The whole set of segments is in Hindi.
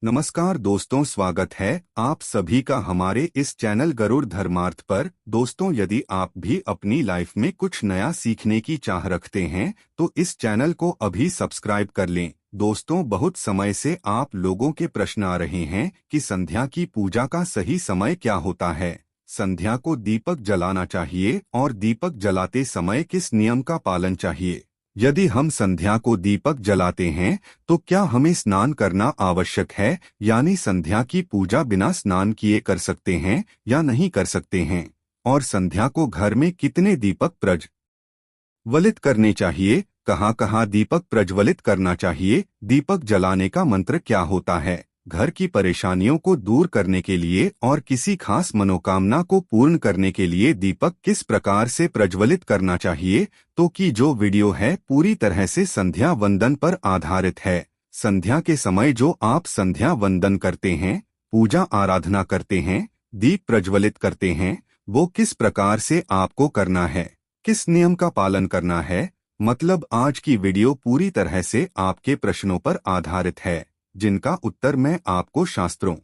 नमस्कार दोस्तों, स्वागत है आप सभी का हमारे इस चैनल गरुड़ धर्मार्थ पर। दोस्तों, यदि आप भी अपनी लाइफ में कुछ नया सीखने की चाह रखते हैं तो इस चैनल को अभी सब्सक्राइब कर लें। दोस्तों, बहुत समय से आप लोगों के प्रश्न आ रहे हैं कि संध्या की पूजा का सही समय क्या होता है। संध्या को दीपक जलाना चाहिए और दीपक जलाते समय किस नियम का पालन चाहिए। यदि हम संध्या को दीपक जलाते हैं तो क्या हमें स्नान करना आवश्यक है, यानी संध्या की पूजा बिना स्नान किए कर सकते हैं या नहीं कर सकते हैं। और संध्या को घर में कितने दीपक प्रज्वलित करने चाहिए, कहाँ कहाँ दीपक प्रज्वलित करना चाहिए, दीपक जलाने का मंत्र क्या होता है। घर की परेशानियों को दूर करने के लिए और किसी खास मनोकामना को पूर्ण करने के लिए दीपक किस प्रकार से प्रज्वलित करना चाहिए, तो कि जो वीडियो है पूरी तरह से संध्या वंदन पर आधारित है। संध्या के समय जो आप संध्या वंदन करते हैं, पूजा आराधना करते हैं, दीप प्रज्वलित करते हैं, वो किस प्रकार से आपको करना है, किस नियम का पालन करना है। मतलब आज की वीडियो पूरी तरह से आपके प्रश्नों पर आधारित है, जिनका उत्तर मैं आपको शास्त्रों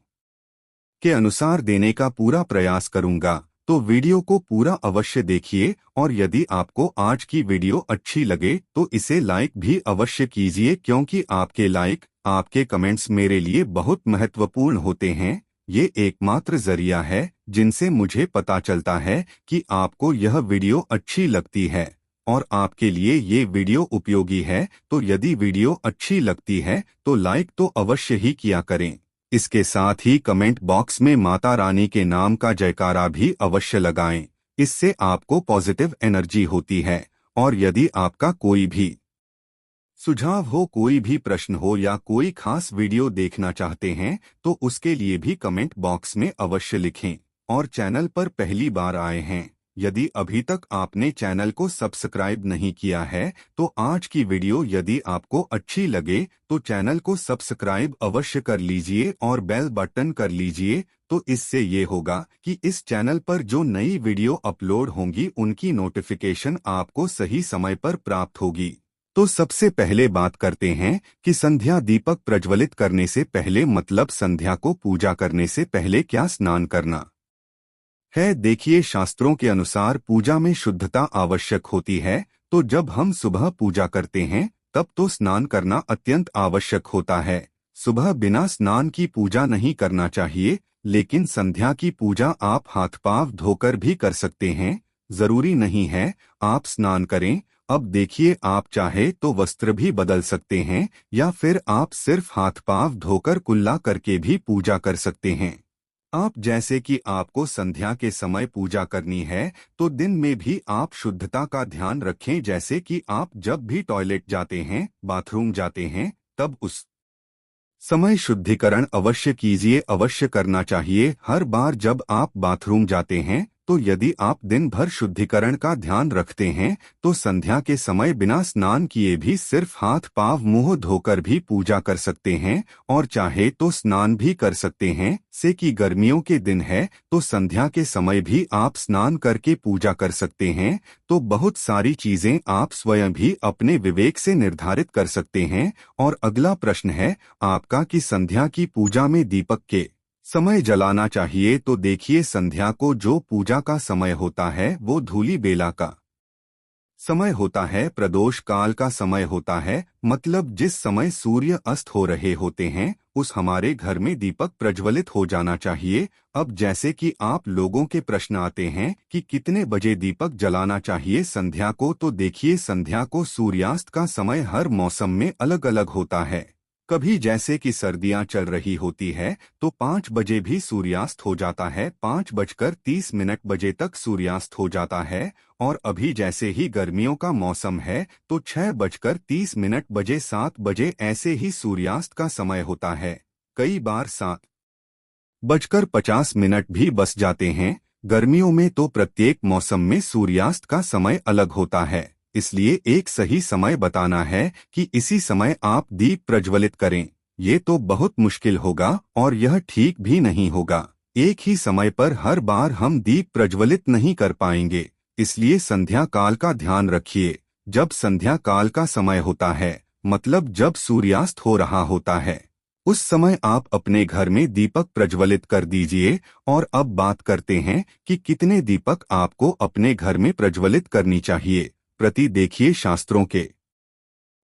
के अनुसार देने का पूरा प्रयास करूंगा। तो वीडियो को पूरा अवश्य देखिए और यदि आपको आज की वीडियो अच्छी लगे तो इसे लाइक भी अवश्य कीजिए, क्योंकि आपके लाइक, आपके कमेंट्स मेरे लिए बहुत महत्वपूर्ण होते हैं। ये एकमात्र जरिया है जिनसे मुझे पता चलता है कि आपको यह वीडियो अच्छी लगती है और आपके लिए ये वीडियो उपयोगी है। तो यदि वीडियो अच्छी लगती है तो लाइक तो अवश्य ही किया करें। इसके साथ ही कमेंट बॉक्स में माता रानी के नाम का जयकारा भी अवश्य लगाएं। इससे आपको पॉजिटिव एनर्जी होती है। और यदि आपका कोई भी सुझाव हो, कोई भी प्रश्न हो या कोई खास वीडियो देखना चाहते हैं तो उसके लिए भी कमेंट बॉक्स में अवश्य लिखें। और चैनल पर पहली बार आए हैं, यदि अभी तक आपने चैनल को सब्सक्राइब नहीं किया है तो आज की वीडियो यदि आपको अच्छी लगे तो चैनल को सब्सक्राइब अवश्य कर लीजिए और बेल बटन कर लीजिए। तो इससे ये होगा कि इस चैनल पर जो नई वीडियो अपलोड होंगी उनकी नोटिफिकेशन आपको सही समय पर प्राप्त होगी। तो सबसे पहले बात करते हैं कि संध्या दीपक प्रज्वलित करने से पहले, मतलब संध्या को पूजा करने से पहले क्या स्नान करना है। देखिए, शास्त्रों के अनुसार पूजा में शुद्धता आवश्यक होती है। तो जब हम सुबह पूजा करते हैं तब तो स्नान करना अत्यंत आवश्यक होता है। सुबह बिना स्नान की पूजा नहीं करना चाहिए, लेकिन संध्या की पूजा आप हाथ पांव धोकर भी कर सकते हैं। जरूरी नहीं है आप स्नान करें। अब देखिए, आप चाहे तो वस्त्र भी बदल सकते हैं या फिर आप सिर्फ हाथ पांव धोकर कुल्ला करके भी पूजा कर सकते हैं। आप जैसे कि आपको संध्या के समय पूजा करनी है तो दिन में भी आप शुद्धता का ध्यान रखें। जैसे कि आप जब भी टॉयलेट जाते हैं, बाथरूम जाते हैं, तब उस समय शुद्धिकरण अवश्य कीजिए, अवश्य करना चाहिए। हर बार जब आप बाथरूम जाते हैं तो यदि आप दिन भर शुद्धिकरण का ध्यान रखते हैं तो संध्या के समय बिना स्नान किए भी सिर्फ हाथ पांव मुंह धोकर भी पूजा कर सकते हैं। और चाहे तो स्नान भी कर सकते हैं। से कि गर्मियों के दिन है तो संध्या के समय भी आप स्नान करके पूजा कर सकते हैं। तो बहुत सारी चीजें आप स्वयं भी अपने विवेक से निर्धारित कर सकते हैं। और अगला प्रश्न है आपका कि संध्या की पूजा में दीपक के समय जलाना चाहिए। तो देखिए, संध्या को जो पूजा का समय होता है वो धूली बेला का समय होता है, प्रदोष काल का समय होता है। मतलब जिस समय सूर्य अस्त हो रहे होते हैं उस हमारे घर में दीपक प्रज्वलित हो जाना चाहिए। अब जैसे कि आप लोगों के प्रश्न आते हैं कि कितने बजे दीपक जलाना चाहिए संध्या को, तो देखिए, संध्या को सूर्यास्त का समय हर मौसम में अलग अलग होता है। कभी जैसे कि सर्दियां चल रही होती है तो 5 बजे भी सूर्यास्त हो जाता है, 5:30 बजे तक सूर्यास्त हो जाता है। और अभी जैसे ही गर्मियों का मौसम है तो 6:30 बजे, 7 बजे ऐसे ही सूर्यास्त का समय होता है। कई बार 7:50 भी बस जाते हैं। गर्मियों में तो प्रत्येक मौसम में सूर्यास्त का समय अलग होता है, इसलिए एक सही समय बताना है कि इसी समय आप दीप प्रज्वलित करें, ये तो बहुत मुश्किल होगा और यह ठीक भी नहीं होगा। एक ही समय पर हर बार हम दीप प्रज्वलित नहीं कर पाएंगे, इसलिए संध्या काल का ध्यान रखिए। जब संध्या काल का समय होता है मतलब जब सूर्यास्त हो रहा होता है उस समय आप अपने घर में दीपक प्रज्वलित कर दीजिए। और अब बात करते हैं कि कितने दीपक आपको अपने घर में प्रज्वलित करनी चाहिए। देखिए, शास्त्रों के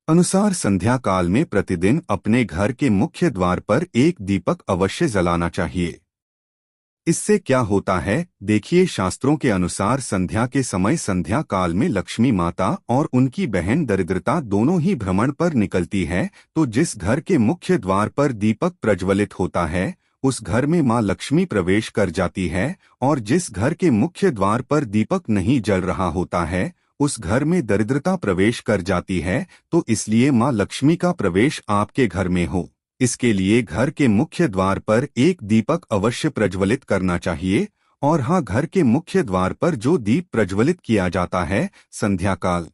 अनुसार संध्या काल में प्रतिदिन अपने घर के मुख्य द्वार पर एक दीपक अवश्य जलाना चाहिए। इससे क्या होता है, देखिए, शास्त्रों के अनुसार संध्या के समय संध्या काल में लक्ष्मी माता और उनकी बहन दरिद्रता दोनों ही भ्रमण पर निकलती है। तो जिस घर के मुख्य द्वार पर दीपक प्रज्वलित होता है, उस घर में मां लक्ष्मी प्रवेश कर जाती है। और जिस घर के मुख्य द्वार पर दीपक नहीं जल रहा होता है, उस घर में दरिद्रता प्रवेश कर जाती है। तो इसलिए मां लक्ष्मी का प्रवेश आपके घर में हो, इसके लिए घर के मुख्य द्वार पर एक दीपक अवश्य प्रज्वलित करना चाहिए। और हाँ, घर के मुख्य द्वार पर जो दीप प्रज्वलित किया जाता है संध्या काल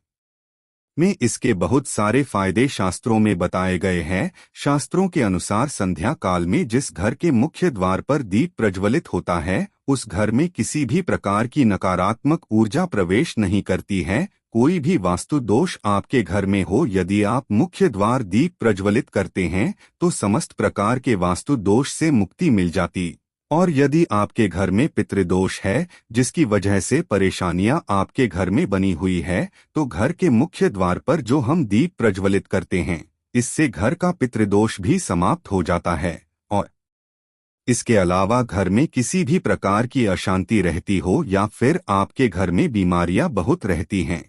में, इसके बहुत सारे फायदे शास्त्रों में बताए गए हैं। शास्त्रों के अनुसार संध्या काल में जिस घर के मुख्य द्वार पर दीप प्रज्वलित होता है, उस घर में किसी भी प्रकार की नकारात्मक ऊर्जा प्रवेश नहीं करती है। कोई भी वास्तु दोष आपके घर में हो, यदि आप मुख्य द्वार दीप प्रज्वलित करते हैं तो समस्त प्रकार के वास्तु दोष से मुक्ति मिल जाती। और यदि आपके घर में पितृदोष है, जिसकी वजह से परेशानियां आपके घर में बनी हुई है, तो घर के मुख्य द्वार पर जो हम दीप प्रज्वलित करते हैं, इससे घर का पितृदोष भी समाप्त हो जाता है। और इसके अलावा घर में किसी भी प्रकार की अशांति रहती हो या फिर आपके घर में बीमारियां बहुत रहती हैं,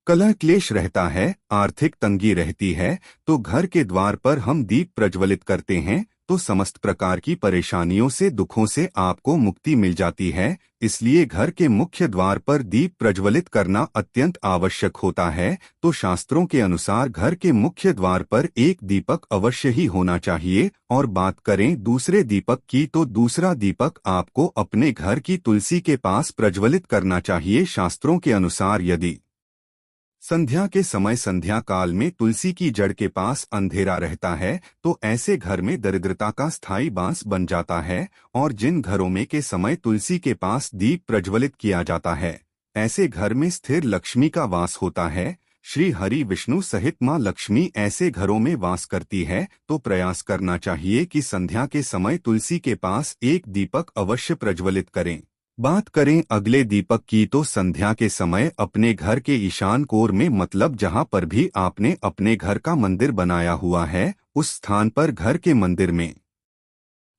कलह क्लेश रहता है, आर्थिक तंगी रहती है, तो घर के द्वार पर हम दीप प्रज्वलित करते हैं तो समस्त प्रकार की परेशानियों से, दुखों से आपको मुक्ति मिल जाती है। इसलिए घर के मुख्य द्वार पर दीप प्रज्वलित करना अत्यंत आवश्यक होता है। तो शास्त्रों के अनुसार घर के मुख्य द्वार पर एक दीपक अवश्य ही होना चाहिए। और बात करें दूसरे दीपक की, तो दूसरा दीपक आपको अपने घर की तुलसी के पास प्रज्वलित करना चाहिए। शास्त्रों के अनुसार यदि संध्या के समय संध्या काल में तुलसी की जड़ के पास अंधेरा रहता है, तो ऐसे घर में दरिद्रता का स्थायी बांस बन जाता है। और जिन घरों में के समय तुलसी के पास दीप प्रज्वलित किया जाता है, ऐसे घर में स्थिर लक्ष्मी का वास होता है। श्री हरि विष्णु सहित मां लक्ष्मी ऐसे घरों में वास करती है। तो प्रयास करना चाहिए कि संध्या के समय तुलसी के पास एक दीपक अवश्य प्रज्वलित करें। बात करें अगले दीपक की, तो संध्या के समय अपने घर के ईशान कोर में, मतलब जहां पर भी आपने अपने घर का मंदिर बनाया हुआ है, उस स्थान पर घर के मंदिर में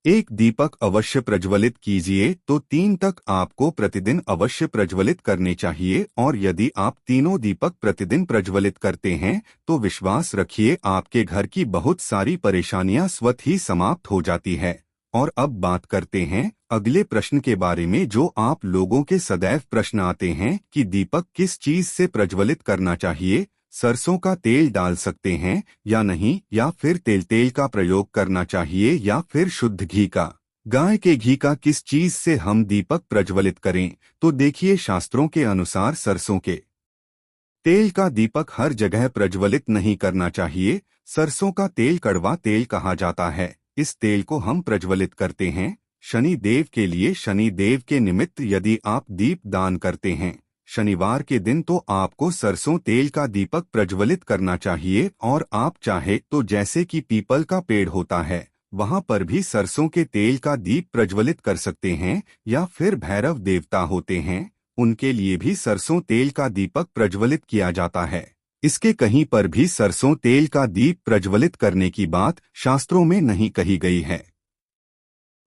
एक दीपक अवश्य प्रज्वलित कीजिए। तो 3 तक आपको प्रतिदिन अवश्य प्रज्वलित करने चाहिए। और यदि आप तीनों दीपक प्रतिदिन प्रज्वलित करते हैं, तो विश्वास रखिए आपके घर की बहुत सारी परेशानियां स्वतः ही समाप्त हो जाती है। और अब बात करते हैं अगले प्रश्न के बारे में, जो आप लोगों के सदैव प्रश्न आते हैं कि दीपक किस चीज से प्रज्वलित करना चाहिए। सरसों का तेल डाल सकते हैं या नहीं, या फिर तेल का प्रयोग करना चाहिए, या फिर शुद्ध घी का, गाय के घी का, किस चीज से हम दीपक प्रज्वलित करें। तो देखिए, शास्त्रों के अनुसार सरसों के तेल का दीपक हर जगह प्रज्वलित नहीं करना चाहिए। सरसों का तेल कड़वा तेल कहा जाता है। इस तेल को हम प्रज्वलित करते हैं शनि देव के लिए। शनि देव के निमित्त यदि आप दीप दान करते हैं शनिवार के दिन, तो आपको सरसों तेल का दीपक प्रज्वलित करना चाहिए। और आप चाहे तो जैसे कि पीपल का पेड़ होता है, वहां पर भी सरसों के तेल का दीप प्रज्वलित कर सकते हैं। या फिर भैरव देवता होते हैं, उनके लिए भी सरसों तेल का दीपक प्रज्वलित किया जाता है। इसके कहीं पर भी सरसों तेल का दीप प्रज्वलित करने की बात शास्त्रों में नहीं कही गई है।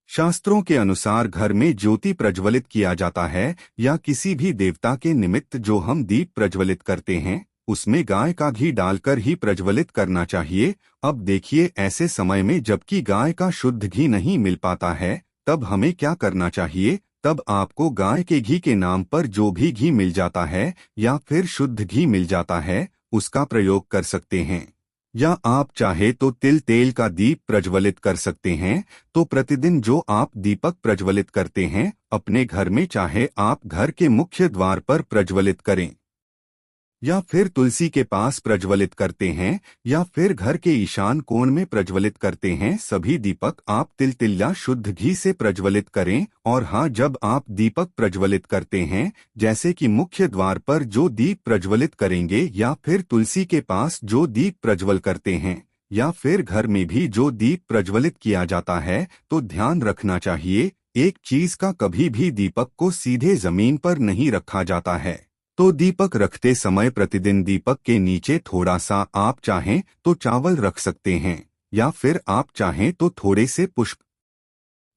शास्त्रों के अनुसार घर में ज्योति प्रज्वलित किया जाता है या किसी भी देवता के निमित्त जो हम दीप प्रज्वलित करते हैं, उसमें गाय का घी डालकर ही प्रज्वलित करना चाहिए। अब देखिए, ऐसे समय में जबकि गाय का शुद्ध घी नहीं मिल पाता है, तब हमें क्या करना चाहिए। तब आपको गाय के घी के नाम पर जो भी घी मिल जाता है या फिर शुद्ध घी मिल जाता है, उसका प्रयोग कर सकते हैं। या आप चाहे तो तिल तेल का दीप प्रज्वलित कर सकते हैं। तो प्रतिदिन जो आप दीपक प्रज्वलित करते हैं अपने घर में, चाहे आप घर के मुख्य द्वार पर प्रज्वलित करें या फिर तुलसी के पास प्रज्वलित करते हैं या फिर घर के ईशान कोण में प्रज्वलित करते हैं, सभी दीपक आप तिल या शुद्ध घी से प्रज्वलित करें। और हाँ, जब आप दीपक प्रज्वलित करते हैं, जैसे कि मुख्य द्वार पर जो दीप प्रज्वलित करेंगे या फिर तुलसी के पास जो दीप प्रज्वल करते हैं, या फिर घर में भी जो दीप प्रज्वलित किया जाता है, तो ध्यान रखना चाहिए, एक चीज का कभी भी दीपक को सीधे जमीन पर नहीं रखा जाता है। तो दीपक रखते समय प्रतिदिन दीपक के नीचे थोड़ा सा आप चाहें तो चावल रख सकते हैं, या फिर आप चाहें तो थोड़े से पुष्प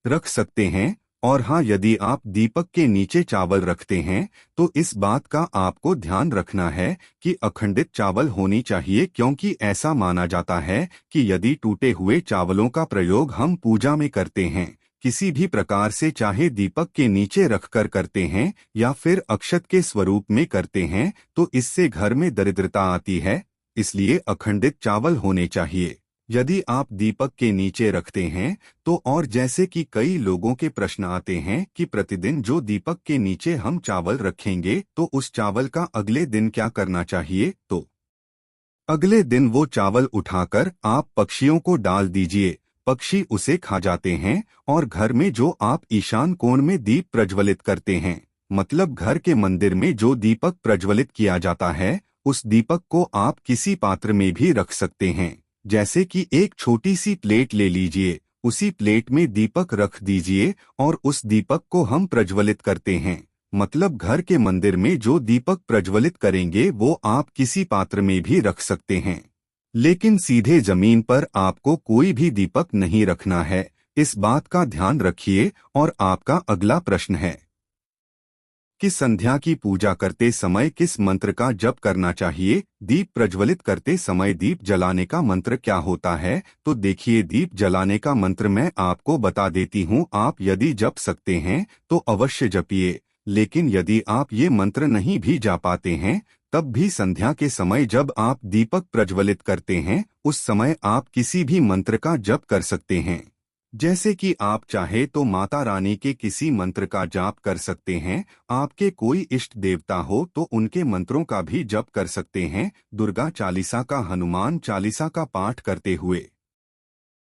रख सकते हैं। और हाँ, यदि आप दीपक के नीचे चावल रखते हैं तो इस बात का आपको ध्यान रखना है कि अखंडित चावल होनी चाहिए, क्योंकि ऐसा माना जाता है कि यदि टूटे हुए चावलों का प्रयोग हम पूजा में करते हैं, किसी भी प्रकार से, चाहे दीपक के नीचे रखकर करते हैं या फिर अक्षत के स्वरूप में करते हैं, तो इससे घर में दरिद्रता आती है। इसलिए अखंडित चावल होने चाहिए। यदि आप दीपक के नीचे रखते हैं तो, और जैसे कि कई लोगों के प्रश्न आते हैं कि प्रतिदिन जो दीपक के नीचे हम चावल रखेंगे तो उस चावल का अगले दिन क्या करना चाहिए, तो अगले दिन वो चावल उठाकर आप पक्षियों को डाल दीजिए, पक्षी उसे खा जाते हैं। और घर में जो आप ईशान कोण में दीप प्रज्वलित करते हैं, मतलब घर के मंदिर में जो दीपक प्रज्वलित किया जाता है, उस दीपक को आप किसी पात्र में भी रख सकते हैं। जैसे कि एक छोटी सी प्लेट ले लीजिए, उसी प्लेट में दीपक रख दीजिए और उस दीपक को हम प्रज्वलित करते हैं। मतलब घर के मंदिर में जो दीपक प्रज्वलित करेंगे वो आप किसी पात्र में भी रख सकते हैं, लेकिन सीधे जमीन पर आपको कोई भी दीपक नहीं रखना है, इस बात का ध्यान रखिए। और आपका अगला प्रश्न है कि संध्या की पूजा करते समय किस मंत्र का जप करना चाहिए। दीप प्रज्वलित करते समय दीप जलाने का मंत्र क्या होता है? तो देखिए, दीप जलाने का मंत्र मैं आपको बता देती हूँ। आप यदि जप सकते हैं तो अवश्य जपिए, लेकिन यदि आप ये मंत्र नहीं भी जा पाते हैं, तब भी संध्या के समय जब आप दीपक प्रज्वलित करते हैं, उस समय आप किसी भी मंत्र का जप कर सकते हैं। जैसे कि आप चाहे तो माता रानी के किसी मंत्र का जाप कर सकते हैं, आपके कोई इष्ट देवता हो तो उनके मंत्रों का भी जप कर सकते हैं। दुर्गा चालीसा का, हनुमान चालीसा का पाठ करते हुए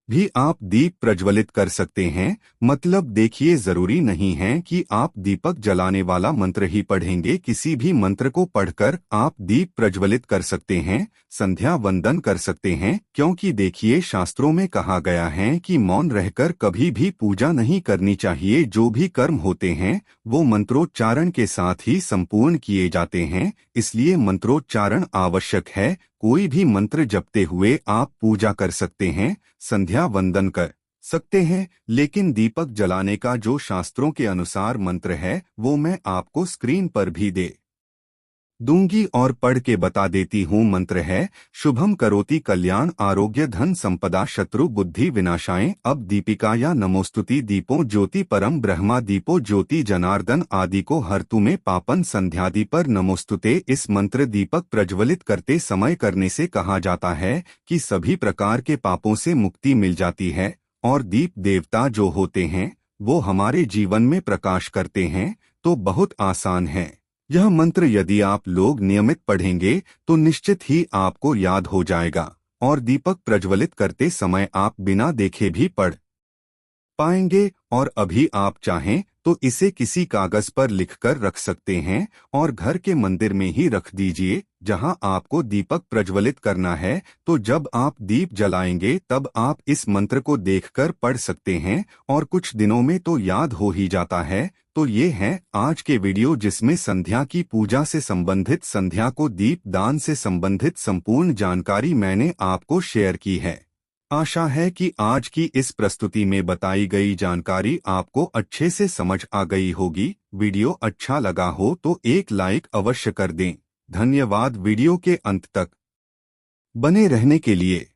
भी आप दीप प्रज्वलित कर सकते हैं। मतलब देखिए, जरूरी नहीं है कि आप दीपक जलाने वाला मंत्र ही पढ़ेंगे, किसी भी मंत्र को पढ़कर आप दीप प्रज्वलित कर सकते हैं, संध्या वंदन कर सकते हैं। क्योंकि देखिए, शास्त्रों में कहा गया है कि मौन रहकर कभी भी पूजा नहीं करनी चाहिए। जो भी कर्म होते हैं वो मंत्रोच्चारण के साथ ही संपूर्ण किए जाते हैं, इसलिए मंत्रोच्चारण आवश्यक है। कोई भी मंत्र जपते हुए आप पूजा कर सकते हैं, संध्या वंदन कर सकते हैं, लेकिन दीपक जलाने का जो शास्त्रों के अनुसार मंत्र है वो मैं आपको स्क्रीन पर भी दे दूंगी और पढ़ के बता देती हूँ। मंत्र है, शुभम करोति कल्याण आरोग्य धन संपदा शत्रु बुद्धि विनाशाएं। अब दीपिका या नमोस्तुति दीपो ज्योति परम ब्रह्मा दीपो ज्योति जनार्दन आदि को हरतु में पापन संध्यादि पर नमोस्तुते। इस मंत्र दीपक प्रज्वलित करते समय करने से कहा जाता है कि सभी प्रकार के पापों से मुक्ति मिल जाती है और दीप देवता जो होते हैं वो हमारे जीवन में प्रकाश करते हैं। तो बहुत आसान है यह मंत्र, यदि आप लोग नियमित पढ़ेंगे तो निश्चित ही आपको याद हो जाएगा और दीपक प्रज्वलित करते समय आप बिना देखे भी पढ़ पाएंगे। और अभी आप चाहें तो इसे किसी कागज पर लिखकर रख सकते हैं और घर के मंदिर में ही रख दीजिए जहां आपको दीपक प्रज्वलित करना है। तो जब आप दीप जलाएंगे तब आप इस मंत्र को देखकर पढ़ सकते हैं और कुछ दिनों में तो याद हो ही जाता है। तो ये है आज के वीडियो, जिसमें संध्या की पूजा से संबंधित, संध्या को दीप दान से संबंधित संपूर्ण जानकारी मैंने आपको शेयर की है। आशा है कि आज की इस प्रस्तुति में बताई गई जानकारी आपको अच्छे से समझ आ गई होगी। वीडियो अच्छा लगा हो तो एक लाइक अवश्य कर दें। धन्यवाद वीडियो के अंत तक बने रहने के लिए।